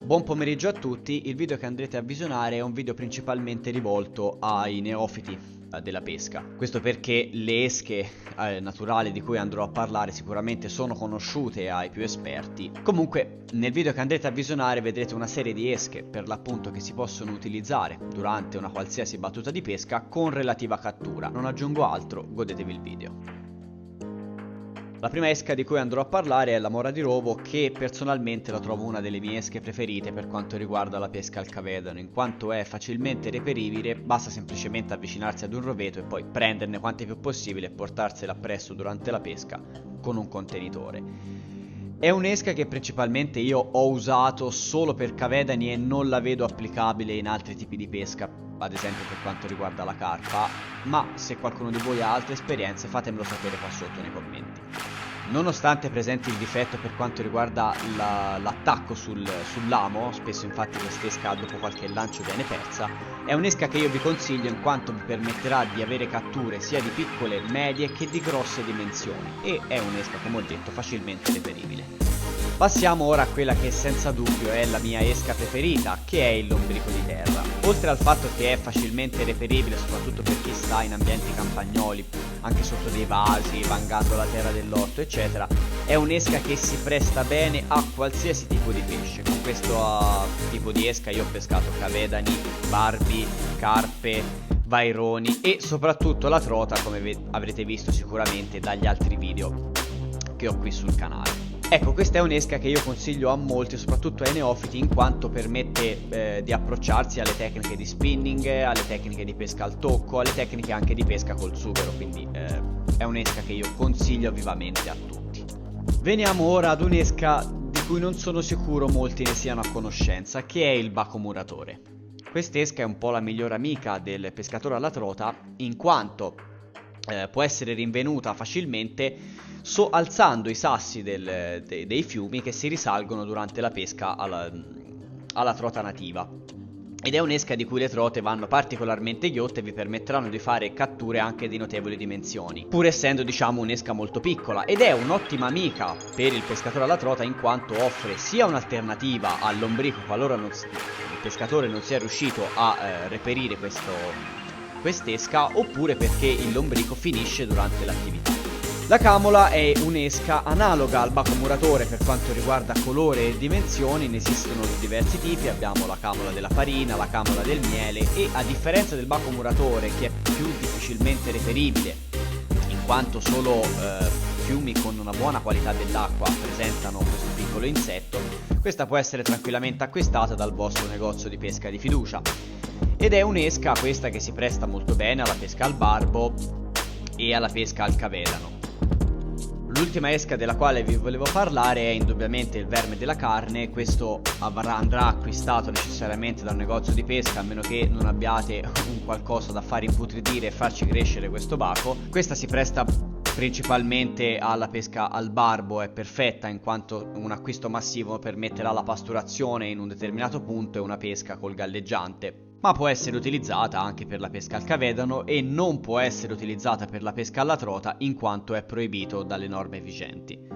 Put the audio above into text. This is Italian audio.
Buon pomeriggio a tutti, il video che andrete a visionare è un video principalmente rivolto ai neofiti della pesca. Questo perché le esche naturali di cui andrò a parlare sicuramente sono conosciute ai più esperti. Comunque nel video che andrete a visionare vedrete una serie di esche per l'appunto che si possono utilizzare durante una qualsiasi battuta di pesca con relativa cattura. Non aggiungo altro, godetevi il video. La prima esca di cui andrò a parlare è la mora di rovo, che personalmente la trovo una delle mie esche preferite per quanto riguarda la pesca al cavedano, in quanto è facilmente reperibile, basta semplicemente avvicinarsi ad un roveto e poi prenderne quante più possibile e portarsela appresso durante la pesca con un contenitore. È un'esca che principalmente io ho usato solo per cavedani e non la vedo applicabile in altri tipi di pesca, ad esempio per quanto riguarda la carpa, ma se qualcuno di voi ha altre esperienze fatemelo sapere qua sotto nei commenti. Nonostante presenti il difetto per quanto riguarda l'attacco sull'amo, spesso infatti quest'esca dopo qualche lancio viene persa, è un'esca che io vi consiglio in quanto vi permetterà di avere catture sia di piccole, medie che di grosse dimensioni e è un'esca, come ho detto, facilmente reperibile. Passiamo ora a quella che senza dubbio è la mia esca preferita, che è il lombrico di terra. Oltre al fatto che è facilmente reperibile, soprattutto per chi sta in ambienti campagnoli, anche sotto dei vasi, vangando la terra dell'orto, eccetera, è un'esca che si presta bene a qualsiasi tipo di pesce. Con questo tipo di esca io ho pescato cavedani, barbi, carpe, vaironi e soprattutto la trota, come avrete visto sicuramente dagli altri video che ho qui sul canale. Ecco, questa è un'esca che io consiglio a molti, soprattutto ai neofiti, in quanto permette di approcciarsi alle tecniche di spinning, alle tecniche di pesca al tocco, alle tecniche anche di pesca col sughero, quindi è un'esca che io consiglio vivamente a tutti. Veniamo ora ad un'esca di cui non sono sicuro molti ne siano a conoscenza, che è il bacco muratore. Quest'esca è un po' la migliore amica del pescatore alla trota, in quanto può essere rinvenuta facilmente alzando i sassi dei fiumi che si risalgono durante la pesca alla trota nativa. Ed è un'esca di cui le trote vanno particolarmente ghiotte e vi permetteranno di fare catture anche di notevoli dimensioni, pur essendo diciamo un'esca molto piccola, ed è un'ottima amica per il pescatore alla trota in quanto offre sia un'alternativa al lombrico qualora il pescatore non sia riuscito a reperire quest'esca, oppure perché il lombrico finisce durante l'attività. La camola è un'esca analoga al bacco muratore per quanto riguarda colore e dimensioni, ne esistono diversi tipi, abbiamo la camola della farina, la camola del miele e a differenza del bacco muratore che è più difficilmente reperibile in quanto solo fiumi con una buona qualità dell'acqua presentano questo piccolo insetto, questa può essere tranquillamente acquistata dal vostro negozio di pesca di fiducia. Ed è un'esca questa che si presta molto bene alla pesca al barbo e alla pesca al cavedano. L'ultima esca della quale vi volevo parlare è indubbiamente il verme della carne. Questo andrà acquistato necessariamente da un negozio di pesca, a meno che non abbiate un qualcosa da far imputridire e farci crescere questo baco. Questa si presta principalmente alla pesca al barbo, è perfetta in quanto un acquisto massivo permetterà la pasturazione in un determinato punto e una pesca col galleggiante, ma può essere utilizzata anche per la pesca al cavedano e non può essere utilizzata per la pesca alla trota in quanto è proibito dalle norme vigenti.